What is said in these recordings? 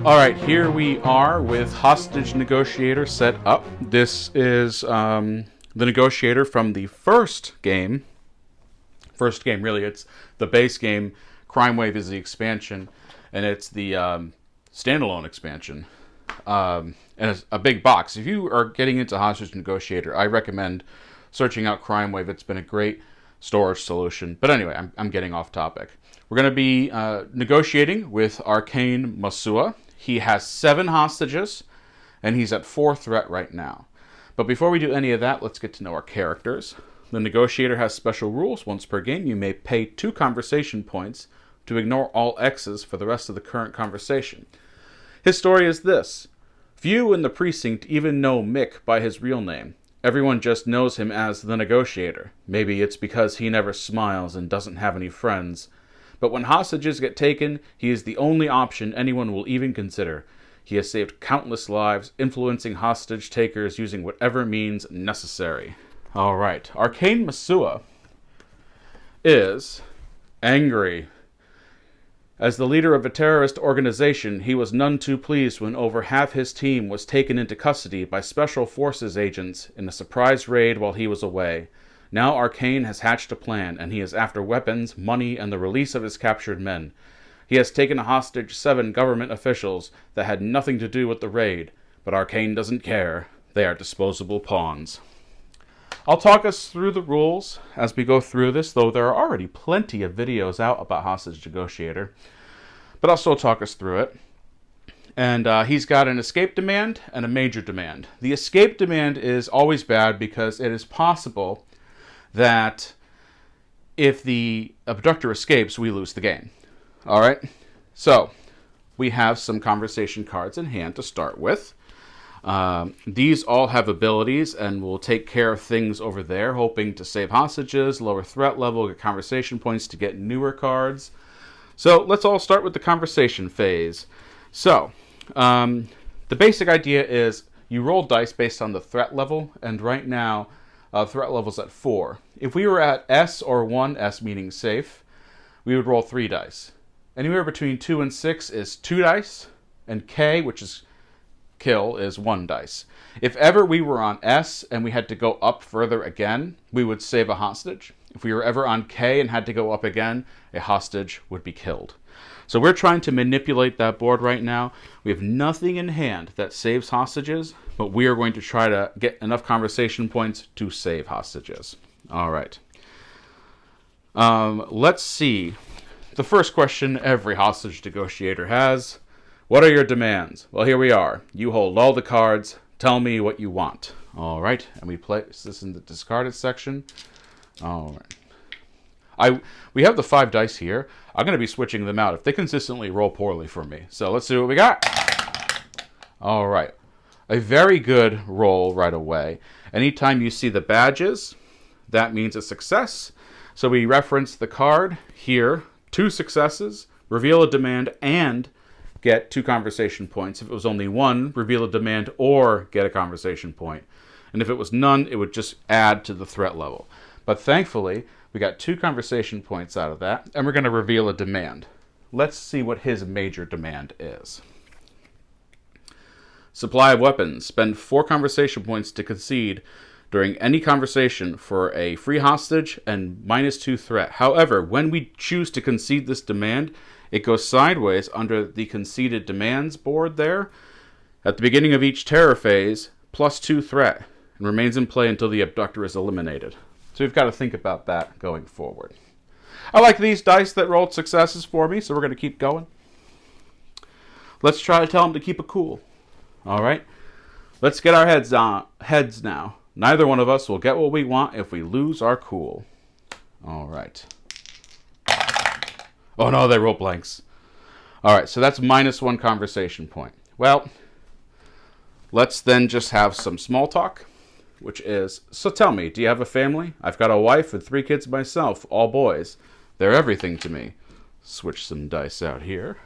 Alright, here we are with Hostage Negotiator set up. This is the Negotiator from the first game. First game, really, it's the base game. Crime Wave is the expansion, and it's the standalone expansion. And it's a big box. If you are getting into Hostage Negotiator, I recommend searching out Crime Wave. It's been a great storage solution. But anyway, I'm getting off topic. We're going to be negotiating with Arkayne Massua. He has 7 hostages, and he's at 4 threat right now. But before we do any of that, let's get to know our characters. The Negotiator has special rules. Once per game, you may pay 2 conversation points to ignore all X's for the rest of the current conversation. His story is this. Few in the precinct even know Mick by his real name. Everyone just knows him as the Negotiator. Maybe it's because he never smiles and doesn't have any friends. But when hostages get taken, he is the only option anyone will even consider. He has saved countless lives, influencing hostage takers using whatever means necessary. Alright, Arkayne Massua is angry. As the leader of a terrorist organization, he was none too pleased when over half his team was taken into custody by Special Forces agents in a surprise raid while he was away. Now Arkayne has hatched a plan, and he is after weapons, money, and the release of his captured men. He has taken hostage 7 government officials that had nothing to do with the raid, but Arkayne doesn't care. They are disposable pawns. I'll talk us through the rules as we go through this, though there are already plenty of videos out about Hostage Negotiator, but I'll still talk us through it. And he's got an escape demand and a major demand. The escape demand is always bad because it is possible that if the abductor escapes, we lose the game. Alright? So, we have some conversation cards in hand to start with. These all have abilities and will take care of things over there, hoping to save hostages, lower threat level, get conversation points to get newer cards. So, let's all start with the conversation phase. So, the basic idea is you roll dice based on the threat level, and right now, threat level's at 4. If we were at S or 1, S meaning safe, we would roll 3 dice. Anywhere between 2 and 6 is 2 dice, and K, which is kill, is 1 dice. If ever we were on S and we had to go up further again, we would save a hostage. If we were ever on K and had to go up again, a hostage would be killed. So we're trying to manipulate that board right now. We have nothing in hand that saves hostages, but we are going to try to get enough conversation points to save hostages. All right. Let's see. The first question every hostage negotiator has. What are your demands? Well, here we are. You hold all the cards. Tell me what you want. All right. And we place this in the discarded section. All right. We have the 5 dice here. I'm going to be switching them out if they consistently roll poorly for me. So let's see what we got. All right. A very good roll right away. Anytime you see the badges, that means a success. So we reference the card here. 2 successes, reveal a demand, and get 2 conversation points. If it was only 1, reveal a demand or get a conversation point. And if it was none, it would just add to the threat level. But thankfully, we got 2 conversation points out of that, and we're going to reveal a demand. Let's see what his major demand is. Supply of weapons. Spend 4 conversation points to concede during any conversation for a free hostage and -2 threat. However, when we choose to concede this demand, it goes sideways under the conceded demands board there. At the beginning of each terror phase, +2 threat, and remains in play until the abductor is eliminated. So we've got to think about that going forward. I like these dice that rolled successes for me, so we're going to keep going. Let's try to tell him to keep it cool. All right? Let's get our heads now. Neither one of us will get what we want if we lose our cool. All right. Oh no, they roll blanks. All right, so that's -1 conversation point. Well, let's then just have some small talk, which is, so tell me, do you have a family? I've got a wife and 3 kids myself, all boys. They're everything to me. Switch some dice out here.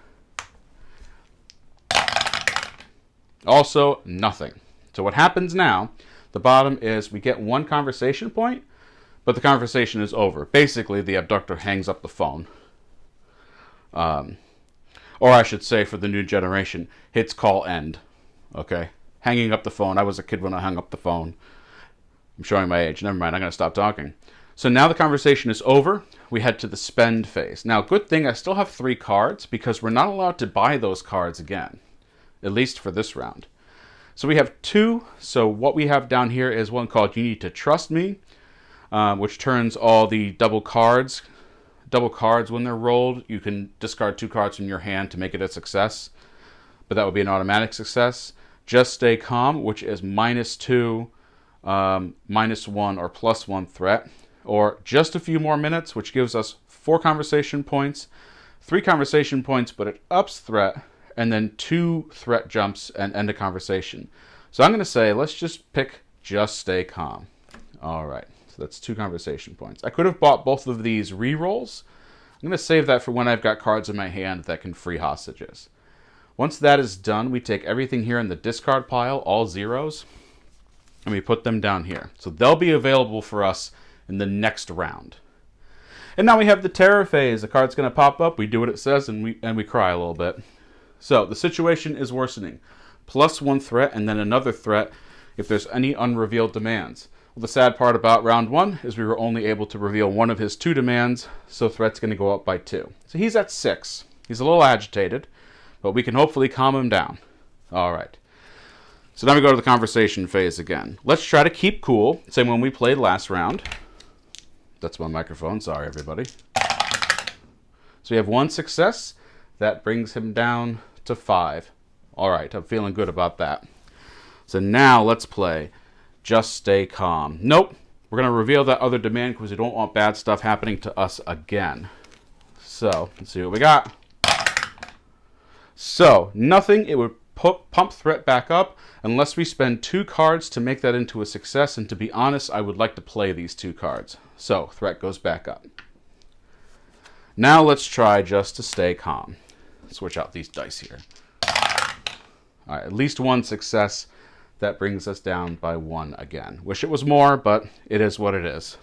Also, nothing. So what happens now, the bottom is we get 1 conversation point, but the conversation is over. Basically, the abductor hangs up the phone. Or I should say for the new generation, hits call end. Okay? Hanging up the phone. I was a kid when I hung up the phone. I'm showing my age. Never mind, I'm going to stop talking. So now the conversation is over. We head to the spend phase. Now, good thing I still have 3 cards because we're not allowed to buy those cards again, at least for this round. So we have 2. So what we have down here is one called You Need to Trust Me, which turns all the double cards when they're rolled. You can discard 2 cards from your hand to make it a success, but that would be an automatic success. Just Stay Calm, which is -2, -1, or +1 threat. Or Just a Few More Minutes, which gives us 4 conversation points, 3 conversation points, but it ups threat, and then 2 threat jumps and end a conversation. So I'm going to say, let's just pick Just Stay Calm. All right, so that's 2 conversation points. I could have bought both of these re-rolls. I'm going to save that for when I've got cards in my hand that can free hostages. Once that is done, we take everything here in the discard pile, all zeros, and we put them down here. So they'll be available for us in the next round. And now we have the terror phase. The card's going to pop up, we do what it says, and we cry a little bit. So the situation is worsening. +1 threat and then another threat if there's any unrevealed demands. Well, the sad part about round 1 is we were only able to reveal one of his 2 demands, so threat's going to go up by 2. So he's at 6. He's a little agitated, but we can hopefully calm him down. All right. So now we go to the conversation phase again. Let's try to keep cool, same when we played last round. That's my microphone. Sorry, everybody. So we have 1 success. That brings him down to 5. All right, I'm feeling good about that. So now let's play Just Stay Calm. Nope. We're going to reveal that other demand because we don't want bad stuff happening to us again. So let's see what we got. So nothing. It would pump threat back up unless we spend 2 cards to make that into a success. And to be honest, I would like to play these 2 cards. So threat goes back up. Now let's try Just to Stay Calm. Switch out these dice here. All right, at least 1 success. That brings us down by 1 again. Wish it was more, but it is what it is.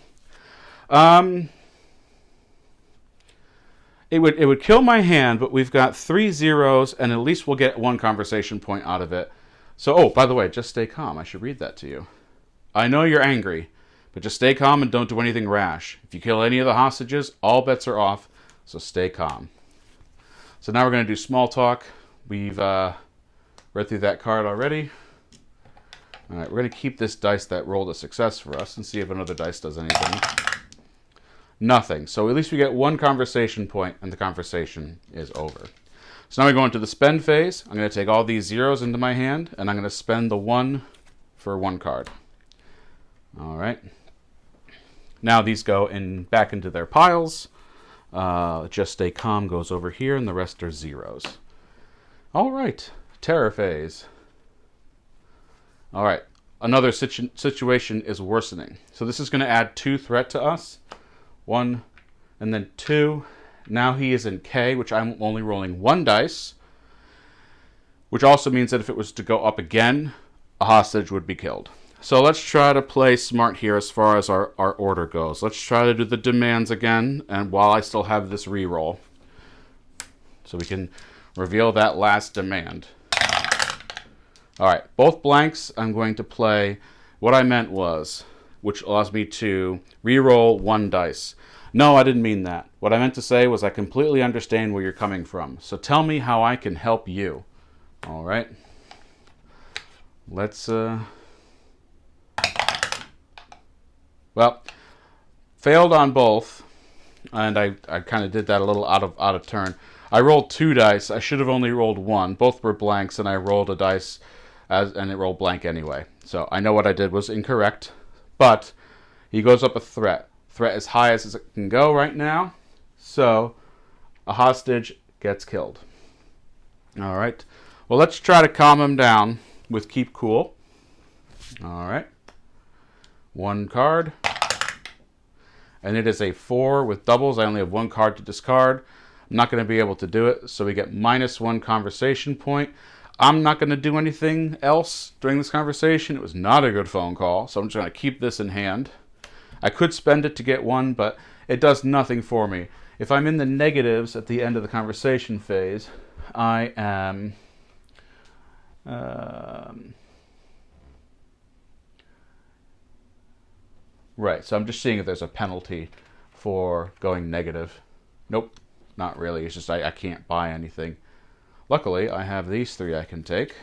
It would kill my hand, but we've got 3 zeros, and at least we'll get 1 conversation point out of it. So, oh, by the way, just stay calm. I should read that to you. I know you're angry, but just stay calm and don't do anything rash. If you kill any of the hostages, all bets are off, so stay calm. So now we're going to do small talk. We've read through that card already. All right, we're going to keep this dice that rolled a success for us and see if another dice does anything. Nothing. So at least we get 1 conversation point and the conversation is over. So now we go into the spend phase. I'm going to take all these zeros into my hand and I'm going to spend the 1 for 1 card. All right. Now these go back into their piles. Just Stay Calm goes over here and the rest are zeros. All right. Terror phase. All right. Another situation is worsening. So this is going to add 2 threat to us. 1 and then 2. Now he is in K, which I'm only rolling 1 dice, which also means that if it was to go up again, a hostage would be killed. So let's try to play smart here as far as our order goes. Let's try to do the demands again, and while I still have this reroll, so we can reveal that last demand. All right, both blanks I'm going to play. What I meant was, which allows me to reroll 1 dice. No, I didn't mean that. What I meant to say was I completely understand where you're coming from. So tell me how I can help you. All right. Let's, well, failed on both. And I kind of did that a little out of turn. I rolled 2 dice. I should have only rolled 1. Both were blanks, and I rolled a dice, and it rolled blank anyway. So I know what I did was incorrect. But he goes up a threat. Threat as high as it can go right now. So a hostage gets killed. All right. Well, let's try to calm him down with Keep Cool. All right. 1 card. And it is a 4 with doubles. I only have 1 card to discard. I'm not going to be able to do it. So we get -1 conversation point. I'm not going to do anything else during this conversation. It was not a good phone call. So I'm just going to keep this in hand. I could spend it to get one, but it does nothing for me. If I'm in the negatives at the end of the conversation phase, I am... right, so I'm just seeing if there's a penalty for going negative. Nope, not really. It's just I can't buy anything. Luckily, I have these three I can take.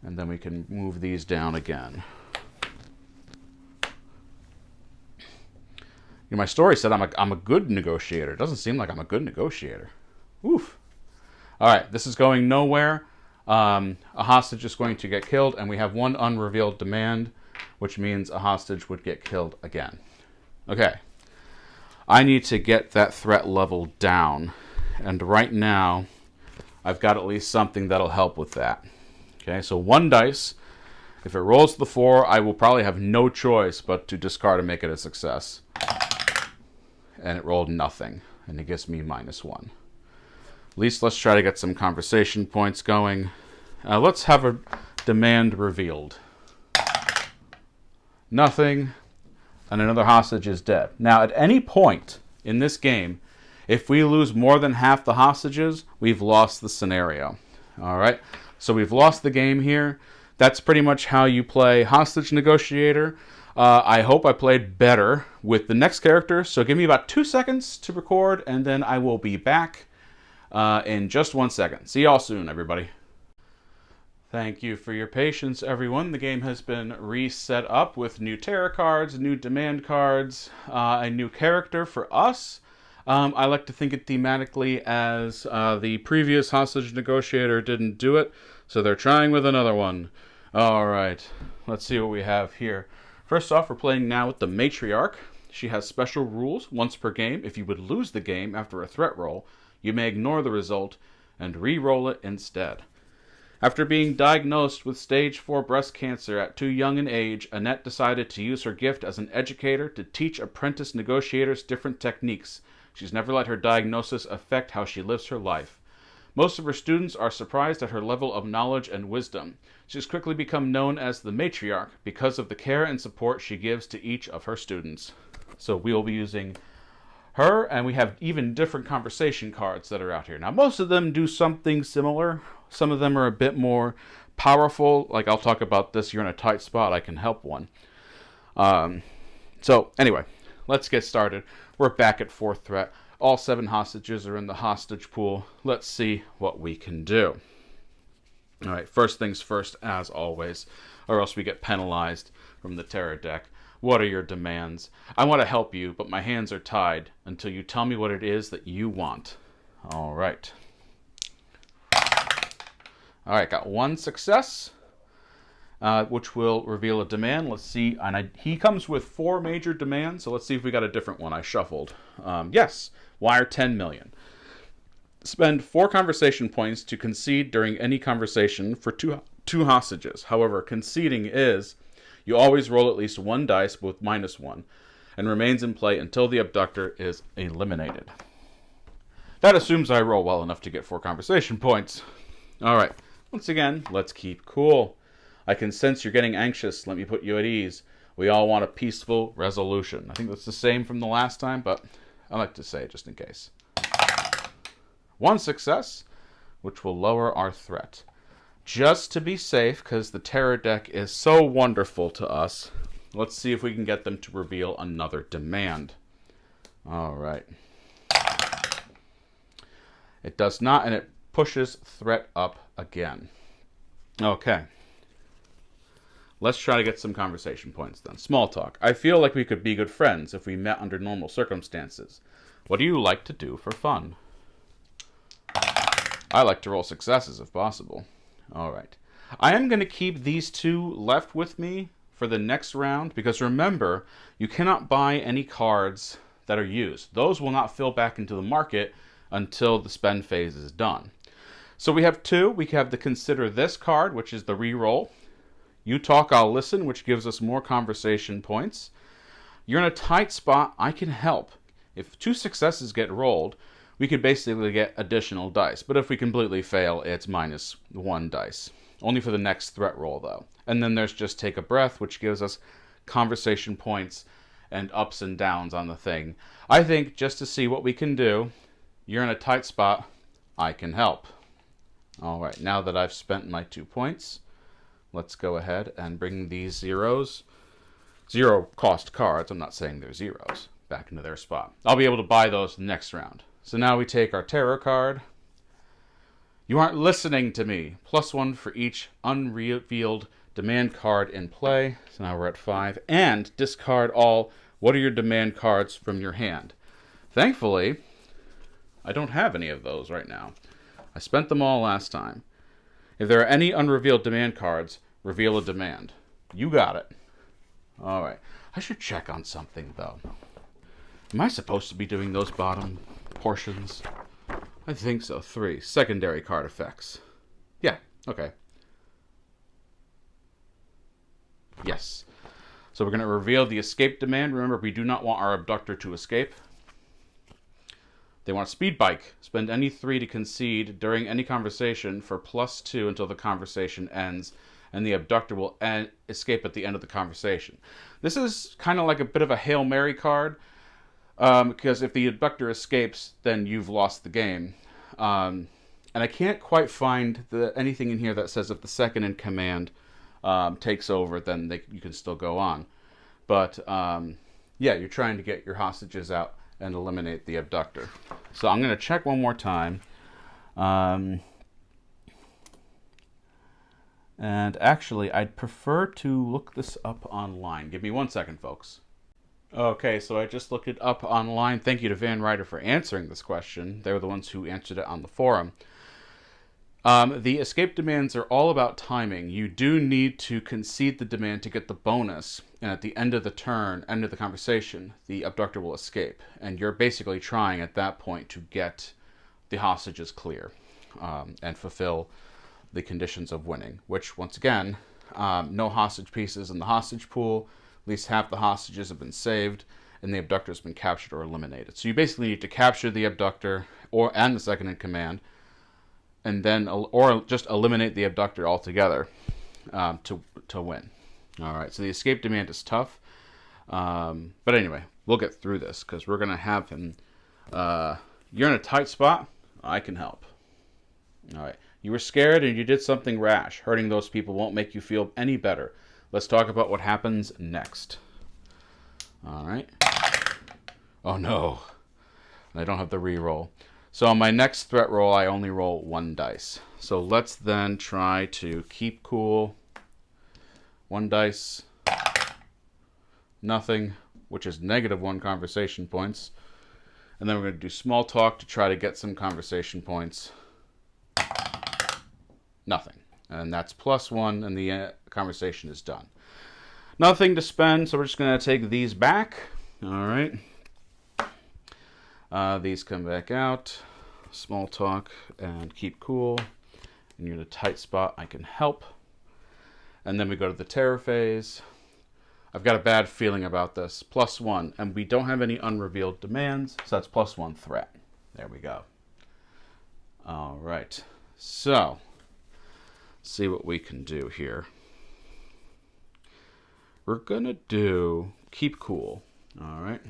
And then we can move these down again. You know, my story said I'm a good negotiator. It doesn't seem like I'm a good negotiator. Oof. All right, this is going nowhere. A hostage is going to get killed, and we have one unrevealed demand, which means a hostage would get killed again. Okay. I need to get that threat level down, and right now I've got at least something that'll help with that. Okay, so 1 dice. If it rolls the 4, I will probably have no choice but to discard and make it a success. And it rolled nothing, and it gives me -1. At least let's try to get some conversation points going. Let's have a demand revealed. Nothing, and another hostage is dead. Now, at any point in this game, if we lose more than half the hostages, we've lost the scenario. All right, so we've lost the game here. That's pretty much how you play Hostage Negotiator. I hope I played better with the next character, so give me about 2 seconds to record, and then I will be back in just 1 second. See y'all soon, everybody. Thank you for your patience, everyone. The game has been reset up with new terror cards, new demand cards, a new character for us. I like to think it thematically as the previous Hostage Negotiator didn't do it, so they're trying with another one. All right, let's see what we have here. First off, we're playing now with the Matriarch. She has special rules once per game. If you would lose the game after a threat roll, you may ignore the result and re-roll it instead. After being diagnosed with stage 4 breast cancer at too young an age, Annette decided to use her gift as an educator to teach apprentice negotiators different techniques. She's never let her diagnosis affect how she lives her life. Most of her students are surprised at her level of knowledge and wisdom. She's quickly become known as the Matriarch because of the care and support she gives to each of her students. So we'll be using her, and we have even different conversation cards that are out here. Now, most of them do something similar. Some of them are a bit more powerful. Like, I'll talk about this. You're in a tight spot. I can help one. So, anyway, let's get started. We're back at 4th threat. All 7 hostages are in the hostage pool. Let's see what we can do. All right, first things first, as always, or else we get penalized from the terror deck. What are your demands? I want to help you, but my hands are tied until you tell me what it is that you want. All right. All right, got 1 success, which will reveal a demand. Let's see. And he comes with 4 major demands, so let's see if we got a different one. I shuffled. Yes, wire 10 million. Spend 4 conversation points to concede during any conversation for two hostages. However, conceding is you always roll at least 1 dice with -1 and remains in play until the abductor is eliminated. That assumes I roll well enough to get 4 conversation points. All right. Once again, let's keep cool. I can sense you're getting anxious. Let me put you at ease. We all want a peaceful resolution. I think that's the same from the last time, but I like to say it just in case. 1 success, which will lower our threat. Just to be safe, because the terror deck is so wonderful to us, let's see if we can get them to reveal another demand. All right. It does not, and it pushes threat up again. Okay. Let's try to get some conversation points then. Small talk. I feel like we could be good friends if we met under normal circumstances. What do you like to do for fun? I like to roll successes if possible. All right. I am going to keep these 2 left with me for the next round because remember, you cannot buy any cards that are used. Those will not fill back into the market until the spend phase is done. So we have 2. We have the Consider This card, which is the reroll. You talk, I'll listen, which gives us more conversation points. You're in a tight spot. I can help. If 2 successes get rolled, we could basically get additional dice. But if we completely fail, it's -1 dice. Only for the next threat roll, though. And then there's just Take a Breath, which gives us conversation points and ups and downs on the thing. I think just to see what we can do, you're in a tight spot, I can help. All right, now that I've spent my 2 points, let's go ahead and bring these zero cost cards, I'm not saying they're zeros, back into their spot. I'll be able to buy those next round. So now we take our tarot card. You aren't listening to me. +1 for each unrevealed demand card in play. So now we're at 5. And discard all. What are your demand cards from your hand? Thankfully, I don't have any of those right now. I spent them all last time. If there are any unrevealed demand cards, reveal a demand. You got it. All right. I should check on something, though. Am I supposed to be doing those bottom portions? I think so. 3. Secondary card effects. Yeah. Okay. Yes. So we're going to reveal the escape demand. Remember, we do not want our abductor to escape. They want a speed bike. Spend any 3 to concede during any conversation for +2 until the conversation ends, and the abductor will escape at the end of the conversation. This is kind of like a bit of a Hail Mary card, because if the abductor escapes, then you've lost the game. And I can't quite find anything in here that says if the second in command takes over, then you can still go on. But yeah, you're trying to get your hostages out and eliminate the abductor. So I'm going to check one more time. And actually, I'd prefer to look this up online. Give me 1 second, folks. Okay, so I just looked it up online. Thank you to Van Ryder for answering this question. They were the ones who answered it on the forum. The escape demands are all about timing. You do need to concede the demand to get the bonus, and at the end of the turn, end of the conversation, the abductor will escape. And you're basically trying at that point to get the hostages clear and fulfill the conditions of winning, which, once again, no hostage pieces in the hostage pool. At least half the hostages have been saved, and the abductor has been captured or eliminated. So you basically need to capture the abductor and the second in command, and then or just eliminate the abductor altogether to win. All right. So the escape demand is tough, but anyway, we'll get through this because we're gonna have him. You're in a tight spot. I can help. All right. You were scared and you did something rash. Hurting those people won't make you feel any better. Let's talk about what happens next. All right. Oh no, I don't have the reroll. So on my next threat roll, I only roll 1 dice. So let's then try to keep cool. 1 dice. Nothing, which is -1 conversation points. And then we're going to do small talk to try to get some conversation points. Nothing. And that's +1, and the conversation is done. Nothing to spend, so we're just going to take these back. All right. These come back out. Small talk and keep cool. And you're in a tight spot. I can help. And then we go to the terror phase. I've got a bad feeling about this. +1. And we don't have any unrevealed demands, so that's +1 threat. There we go. All right. So, see what we can do here. We're going to do keep cool. All right.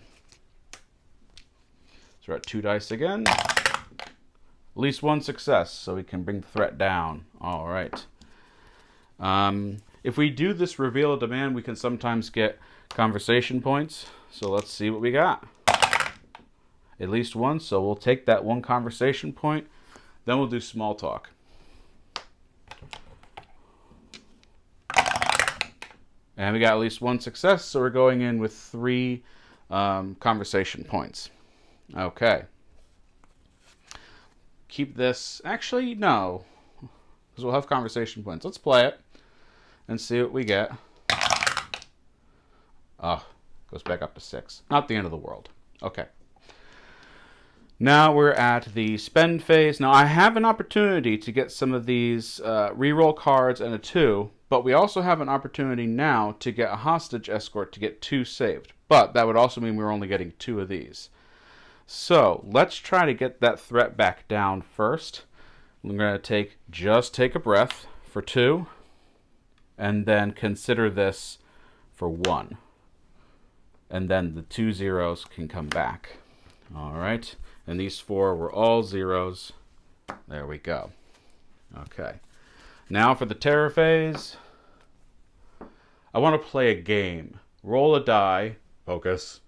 So we're at 2 dice again. At least 1 success, so we can bring the threat down. All right. If we do this reveal a demand, we can sometimes get conversation points. So let's see what we got. At least 1, so we'll take that 1 conversation point. Then we'll do small talk. And we got at least 1 success, so we're going in with 3 conversation points. Okay. Keep this. Actually, no. Because we'll have conversation points. Let's play it and see what we get. Oh, goes back up to 6. Not the end of the world. Okay. Now we're at the spend phase. Now I have an opportunity to get some of these reroll cards and a 2, but we also have an opportunity now to get a hostage escort to get 2 saved. But that would also mean we're only getting 2 of these. So let's try to get that threat back down first. I'm going to just take a breath for 2, and then consider this for 1. and then the 2 zeros can come back. All right, and these 4 were all zeros. There we go. Okay, now for the terror phase, I want to play a game. Roll a die, focus,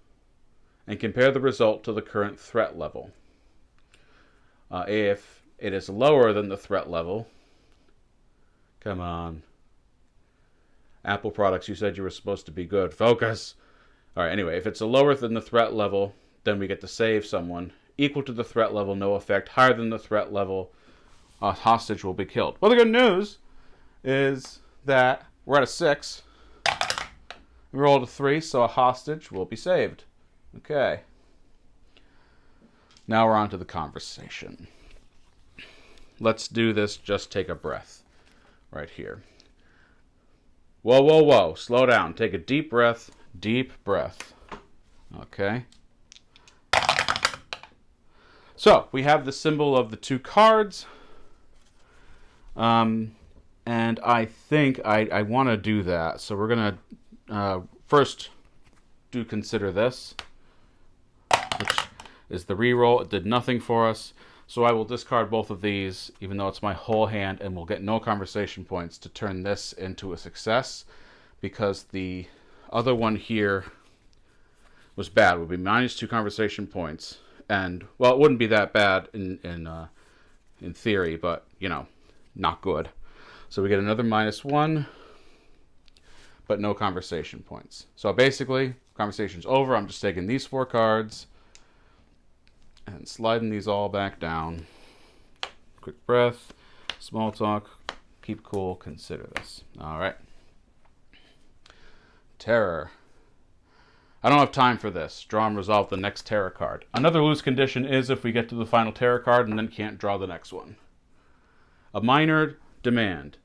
and compare the result to the current threat level. If it is lower than the threat level, come on. Apple products, you said you were supposed to be good. Focus. All right, anyway, if it's lower than the threat level, then we get to save someone. Equal to the threat level, no effect. Higher than the threat level, a hostage will be killed. Well, the good news is that we're at a 6. We rolled a 3, so a hostage will be saved. Okay. Now we're on to the conversation. Let's do this. Just take a breath right here. Whoa, whoa, whoa. Slow down. Take a deep breath. Deep breath. Okay. So we have the symbol of the 2 cards. And I think I want to do that. So we're going to first consider this, which is the reroll. It did nothing for us. So I will discard both of these, even though it's my whole hand, and we'll get no conversation points to turn this into a success, because the other one here was bad. It would be -2 conversation points. And, well, it wouldn't be that bad in theory, but, you know, not good. So we get another -1, but no conversation points. So basically, conversation's over. I'm just taking these 4 cards and sliding these all back down. Quick breath, small talk, keep cool, consider this. All right. Terror. I don't have time for this. Draw and resolve the next terror card. Another loose condition is if we get to the final terror card and then can't draw the next one. A minor demand.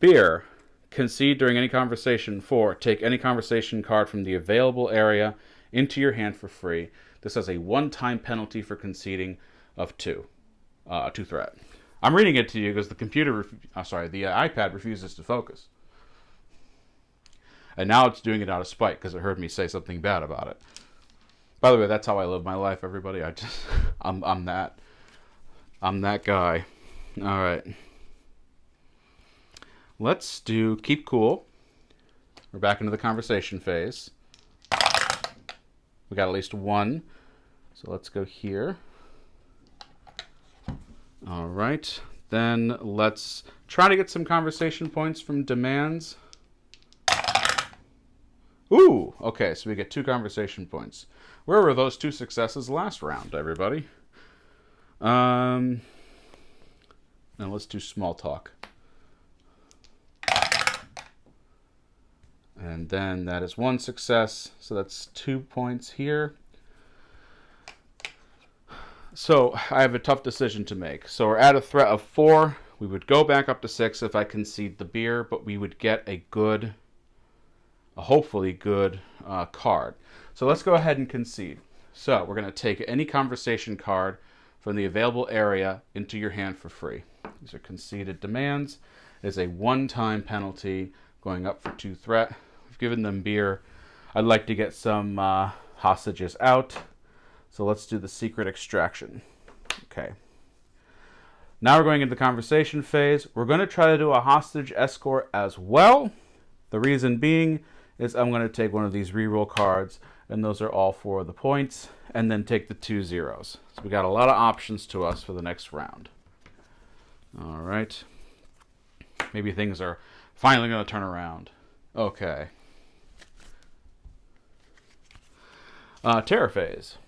Beer. Concede during any conversation. 4. Take any conversation card from the available area into your hand for free. This has a one-time penalty for conceding of 2. 2 threat. I'm reading it to you because the iPad refuses to focus. And now it's doing it out of spite because it heard me say something bad about it. By the way, that's how I live my life, everybody. I'm that guy. All right. Let's do keep cool. We're back into the conversation phase. We got at least 1. So let's go here. All right. Then let's try to get some conversation points from demands. Ooh, okay, so we get 2 conversation points. Where were those 2 successes last round, everybody? Now let's do small talk. And then that is 1 success, so that's 2 points here. So I have a tough decision to make. So we're at a threat of 4. We would go back up to 6 if I concede the beer, but we would get a hopefully good card. So let's go ahead and concede. So we're going to take any conversation card from the available area into your hand for free. These are conceded demands. It is a one-time penalty going up for 2 threat. We've given them beer. I'd like to get some hostages out. So let's do the secret extraction. Okay. Now we're going into the conversation phase. We're going to try to do a hostage escort as well. The reason being is I'm going to take one of these reroll cards, and those are all 4 of the points, and then take the 2 zeros. So we got a lot of options to us for the next round. All right. Maybe things are finally going to turn around. Okay. Terror phase.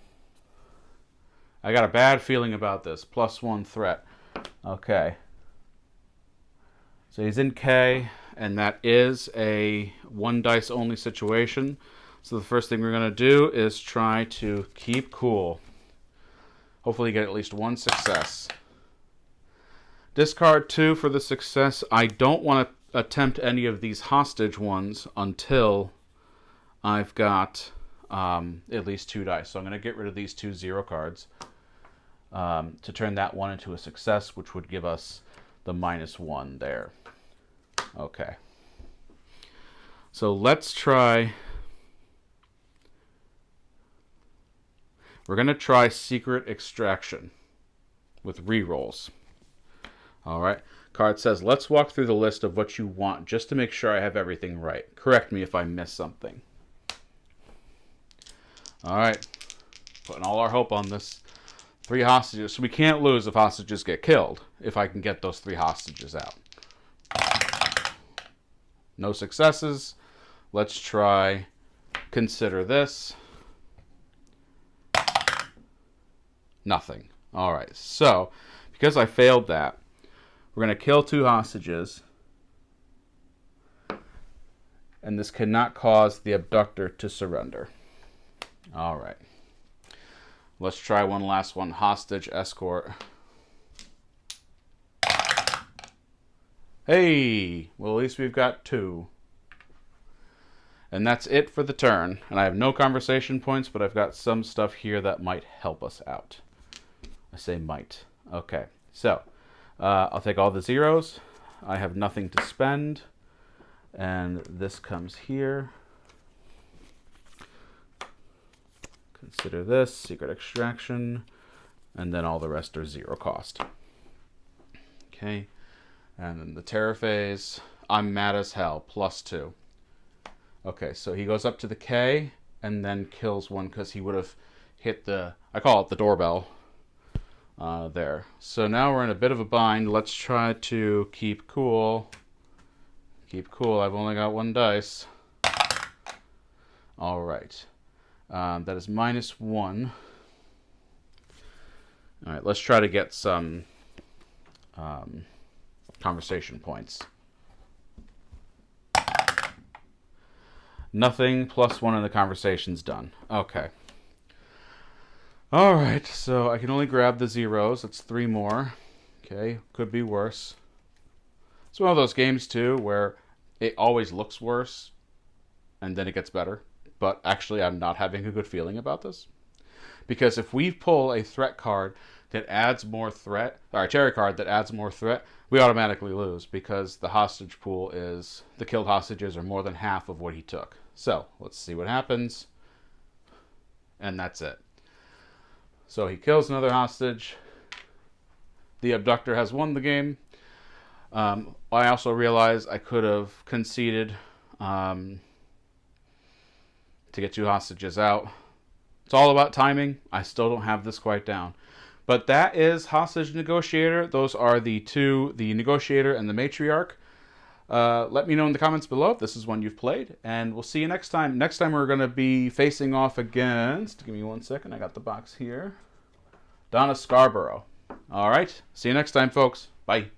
I got a bad feeling about this. +1 threat. Okay. So he's in K, and that is a 1 dice only situation. So the first thing we're going to do is try to keep cool. Hopefully get at least 1 success. Discard 2 for the success. I don't want to attempt any of these hostage ones until I've got at least 2 dice. So I'm going to get rid of these 2 0 cards to turn that one into a success, which would give us the -1 there. Okay. So let's try We're going to try secret extraction with rerolls. All right. Card says, let's walk through the list of what you want just to make sure I have everything right. Correct me if I miss something. All right. Putting all our hope on this. 3 hostages. So we can't lose if hostages get killed, if I can get those 3 hostages out. No successes. Let's try consider this. Nothing. All right. So, because I failed that, we're going to kill 2 hostages. And this cannot cause the abductor to surrender. All right. Let's try one last one. Hostage escort. Hey! Well, at least we've got 2. And that's it for the turn. And I have no conversation points, but I've got some stuff here that might help us out. I say might. Okay. So, I'll take all the zeros. I have nothing to spend. And this comes here. Consider this, secret extraction, and then all the rest are 0 cost. Okay, and then the terror phase, I'm mad as hell, +2. Okay, so he goes up to the K, and then kills one because he would have hit the, I call it the doorbell, there. So now we're in a bit of a bind. Let's try to keep cool. Keep cool, I've only got 1 dice. All right. That is -1. All right, let's try to get some conversation points. Nothing, +1 and the conversation's done. Okay. All right, so I can only grab the zeros. That's 3 more. Okay, could be worse. It's one of those games, too, where it always looks worse, and then it gets better. But actually, I'm not having a good feeling about this. Because if we pull a threat card that adds more threat, or a terror card that adds more threat, we automatically lose because the hostage pool is, the killed hostages are more than half of what he took. So, let's see what happens. And that's it. So he kills another hostage. The abductor has won the game. I also realized I could have conceded to get 2 hostages out. It's all about timing. I still don't have this quite down. But that is Hostage Negotiator. Those are the 2, the Negotiator and the Matriarch. Let me know in the comments below if this is one you've played. And we'll see you next time. Next time we're going to be facing off against, give me 1 second, I got the box here, Donna Scarborough. All right. See you next time, folks. Bye.